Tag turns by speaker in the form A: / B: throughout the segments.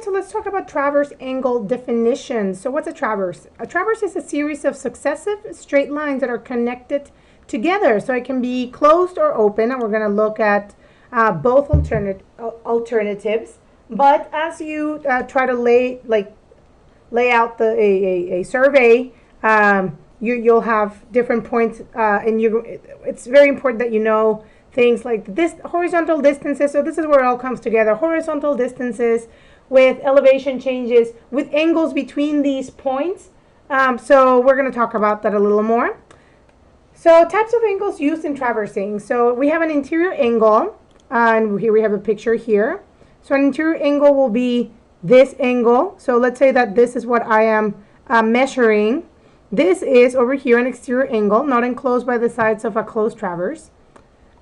A: right, so let's talk about traverse angle definition. So what's a traverse? A traverse is a series of successive straight lines that are connected together. So it can be closed or open, and we're going to look at both alternatives. But as you try to lay out a survey, you'll have different points, and it's very important that you know things like this horizontal distances. So this is where it all comes together. Horizontal distances with elevation changes, with angles between these points. So we're going to talk about that a little more. So types of angles used in traversing. So we have an interior angle, and here we have a picture here. So an interior angle will be this angle. So let's say that this is what I am measuring. This is over here an exterior angle, not enclosed by the sides of a closed traverse.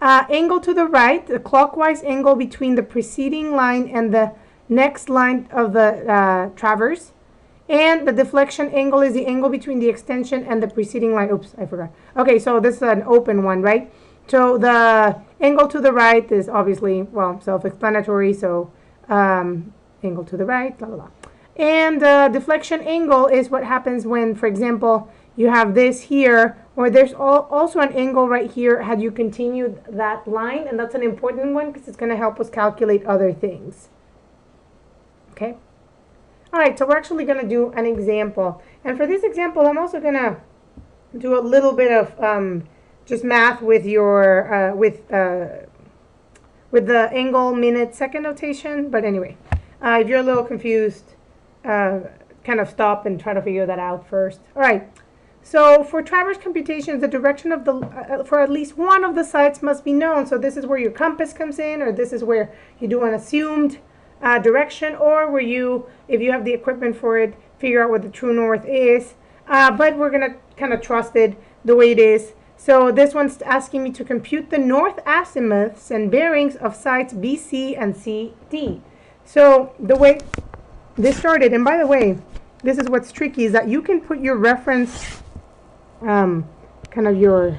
A: Angle to the right, the clockwise angle between the preceding line and the next line of the traverse. And the deflection angle is the angle between the extension and the preceding line. Oops, I forgot. Okay, so this is an open one, right? So the angle to the right is obviously, well, self-explanatory. So angle to the right, blah, blah, blah. And deflection angle is what happens when, for example, you have this here, or there's also an angle right here had you continued that line, and that's an important one because it's going to help us calculate other things. Okay? All right, so we're actually going to do an example. And for this example, I'm also going to do a little bit of just math with your with the angle, minute, second notation. But anyway, if you're a little confused, kind of stop and try to figure that out first. All right. So for traverse computations, the direction of the for at least one of the sides must be known. So this is where your compass comes in, or this is where you do an assumed direction, or where you, if you have the equipment for it, figure out what the true north is. But we're going to kind of trust it the way it is. So this one's asking me to compute the north azimuths and bearings of sides BC and CD. So the way this started, and by the way, this is what's tricky, is that you can put your reference, kind of your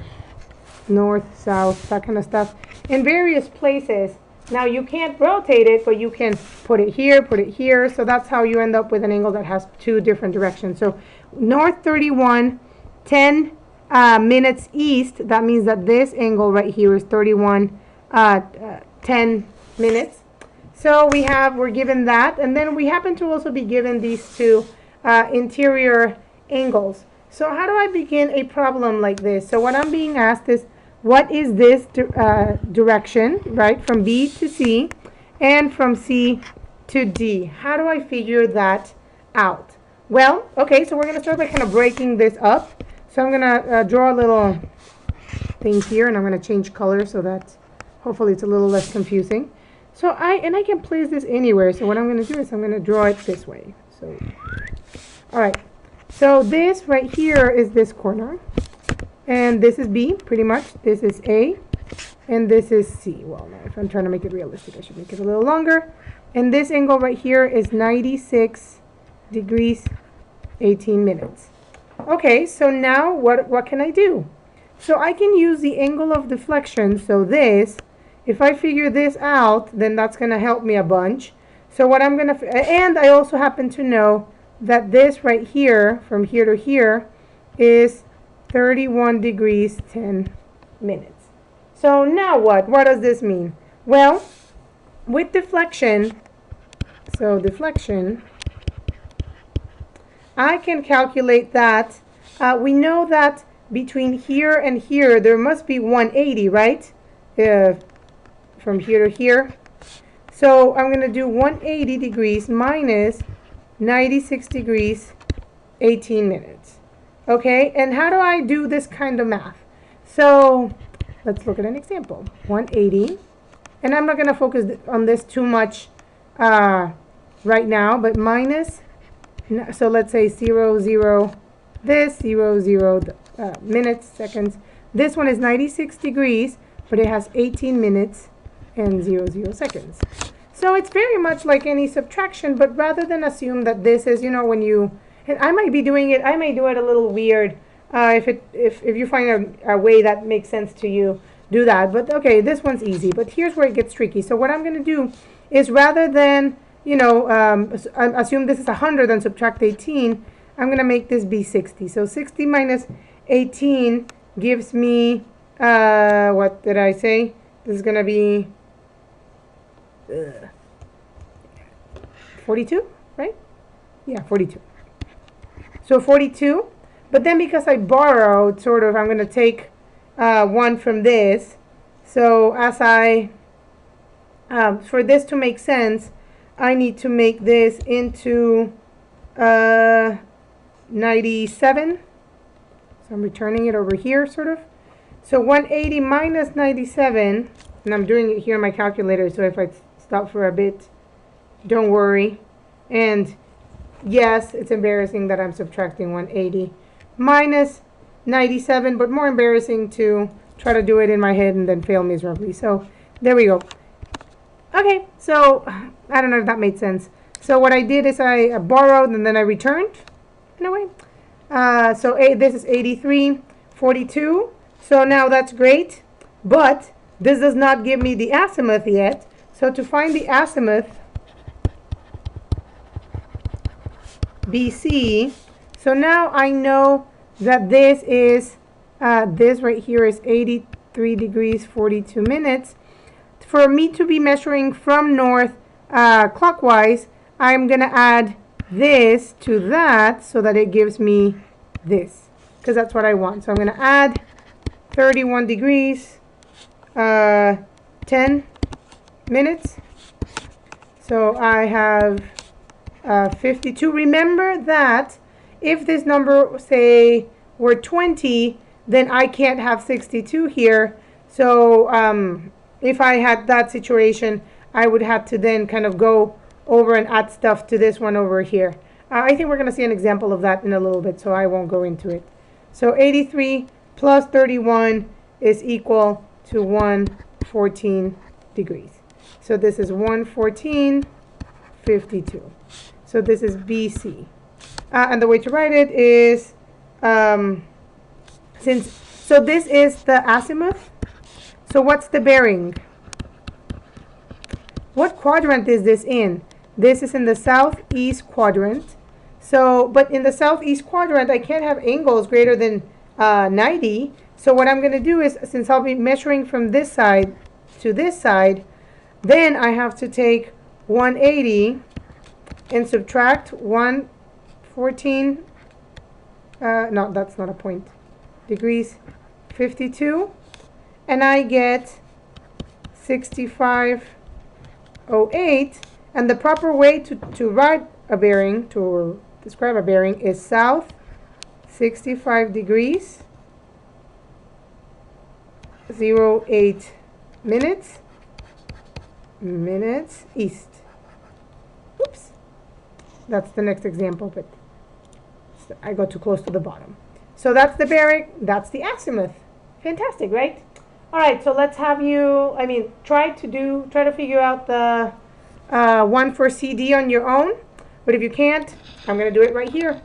A: north, south, that kind of stuff, in various places. Now you can't rotate it, but you can put it here. So that's how you end up with an angle that has two different directions. So north 31, 10 minutes east, that means that this angle right here is 31, 10 minutes. So we're given that, and then we happen to also be given these two interior angles. So how do I begin a problem like this? So what I'm being asked is, what is this direction, right, from B to C and from C to D? How do I figure that out? Well, okay, so we're going to start by kind of breaking this up. So I'm going to draw a little thing here, and I'm going to change color so that hopefully it's a little less confusing. So I can place this anywhere. So what I'm going to do is I'm going to draw it this way. So, all right. So this right here is this corner, and this is B, pretty much. This is A, and this is C. Well, now if I'm trying to make it realistic, I should make it a little longer. And this angle right here is 96 degrees, 18 minutes. Okay, so now what can I do? So I can use the angle of deflection. So this, if I figure this out, then that's going to help me a bunch. So what I'm going to, and I also happen to know that this right here, from here to here, is 31 degrees, 10 minutes. So now what? What does this mean? Well, with deflection, so deflection, I can calculate that. We know that between here and here, there must be 180, right? From here to here. So I'm going to do 180 degrees minus 96 degrees, 18 minutes. Okay, and how do I do this kind of math? So let's look at an example. 180, and I'm not going to focus on this too much right now, but minus, so let's say 0, 0, this, 0, 0 minutes, seconds. This one is 96 degrees, but it has 18 minutes and 0, 0 seconds. So it's very much like any subtraction, but rather than assume that this is, you know, when you, and I might be doing it, I may do it a little weird. If you find a way that makes sense to you, do that. But okay, this one's easy, but here's where it gets tricky. So what I'm going to do is, rather than you know, assume this is 100 and subtract 18, I'm going to make this be 60. So 60 minus 18 gives me, what did I say? This is going to be 42, right? Yeah, 42. So 42. But then because I borrowed, sort of, I'm going to take 1 from this. So as for this to make sense, I need to make this into 97. So I'm returning it over here, sort of. So 180 minus 97, and I'm doing it here in my calculator, so if I stop for a bit, don't worry. And yes, it's embarrassing that I'm subtracting 180 minus 97, but more embarrassing to try to do it in my head and then fail miserably. So there we go. Okay, so I don't know if that made sense. So what I did is I borrowed and then I returned in a way. So this is 83, 42. So now that's great, but this does not give me the azimuth yet. So to find the azimuth, BC, so now I know that this is, this right here is 83 degrees, 42 minutes. For me to be measuring from north clockwise, I'm going to add this to that so that it gives me this, because that's what I want. So I'm going to add 31 degrees, 10 minutes. So I have 52. Remember that if this number, say, were 20, then I can't have 62 here. So if I had that situation, I would have to then kind of go over and add stuff to this one over here. I think we're going to see an example of that in a little bit, so I won't go into it. So 83 plus 31 is equal to 114 degrees. So this is 114, 52. So this is BC. And the way to write it is, so this is the azimuth. So what's the bearing? What quadrant is this in? This is in the southeast quadrant. So, but in the southeast quadrant, I can't have angles greater than 90. So what I'm going to do is, since I'll be measuring from this side to this side, then I have to take 180 and subtract 114, no, that's not a point, degrees 52, and I get 6508. And the proper way to write a bearing, to describe a bearing, is south 65 degrees 08 minutes east. Oops, that's the next example, but I got too close to the bottom. So that's the bearing, that's the azimuth. Fantastic, right? All right, so let's have you, try to figure out the one for CD on your own, but if you can't, I'm going to do it right here.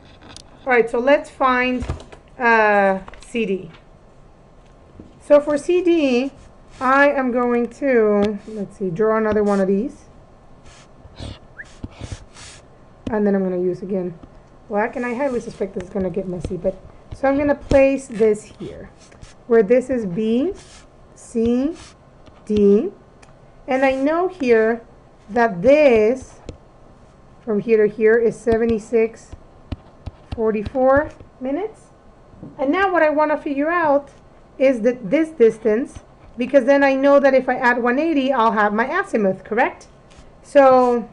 A: All right, so let's find CD. So for CD, I am going to, let's see, draw another one of these. And then I'm going to use, again, black, and I highly suspect this is going to get messy, but so I'm going to place this here, where this is B, C, D, and I know here that this, from here to here, is 76:44 minutes. And now what I want to figure out is that this distance, because then I know that if I add 180, I'll have my azimuth, correct? So,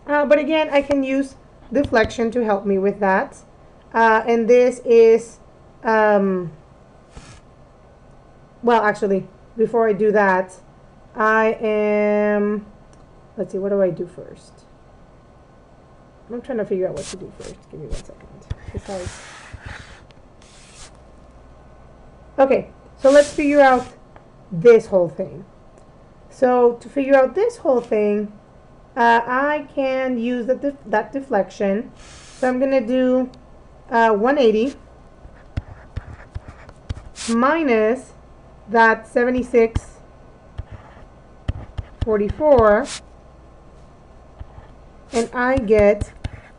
A: but again, I can use deflection to help me with that. And this is, well, actually, before I do that, I am, let's see, what do I do first? I'm trying to figure out what to do first. Give me 1 second. Besides. Okay, so let's figure out this whole thing. So to figure out this whole thing, I can use that deflection. So I'm going to do 180 minus that 76:44, and I get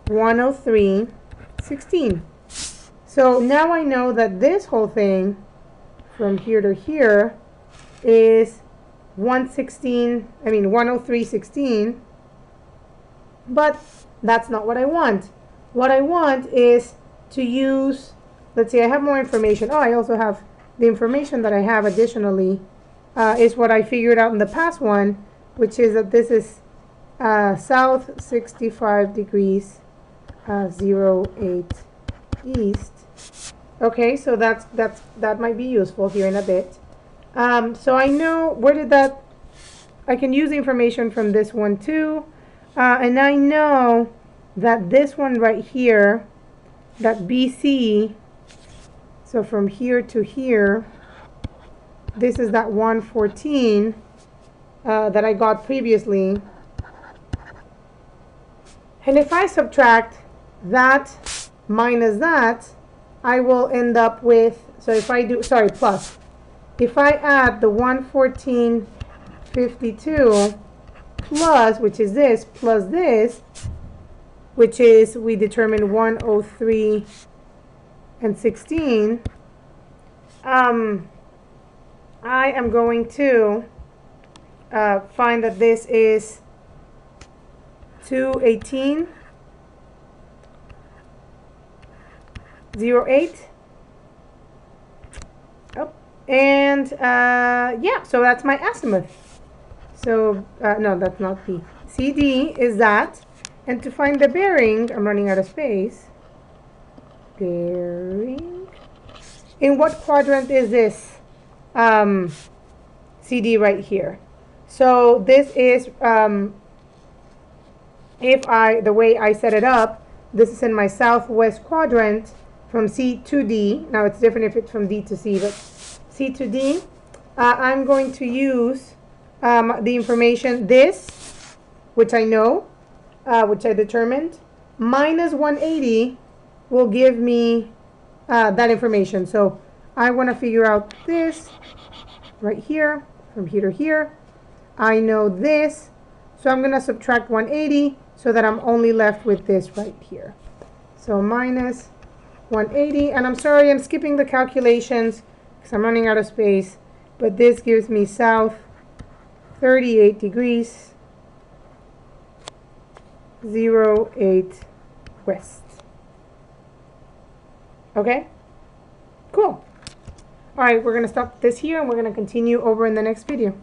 A: 103.16. So now I know that this whole thing from here to here is 103.16, but that's not what I want. What I want is to use, let's see, I have more information. Oh, I also have the information that I have additionally is what I figured out in the past one, which is that this is south 65 degrees 08 east. Okay, so that might be useful here in a bit. So I know where did that, I can use information from this one too. And I know that this one right here, that BC, so from here to here, this is that 114 that I got previously. And if I subtract that minus that, I will end up with, so if I do, sorry, plus. If I add the 114.52 plus, which is this, plus this, which is, we determined 103.16, I am going to find that this is 218.08. Oh, and yeah, so that's my azimuth. So no, that's not B. CD is that. And to find the bearing, I'm running out of space. Bearing. In what quadrant is this CD right here? So this is, the way I set it up, this is in my southwest quadrant from C to D. Now it's different if it's from D to C, but C to D. I'm going to use the information, this, which I know, which I determined, minus 180 will give me that information. So I want to figure out this right here, from here to here. I know this, so I'm going to subtract 180 so that I'm only left with this right here. So minus 180, and I'm sorry, I'm skipping the calculations because I'm running out of space, but this gives me south 38 degrees 08 west. Okay, cool. All right, we're going to stop this here and we're going to continue over in the next video.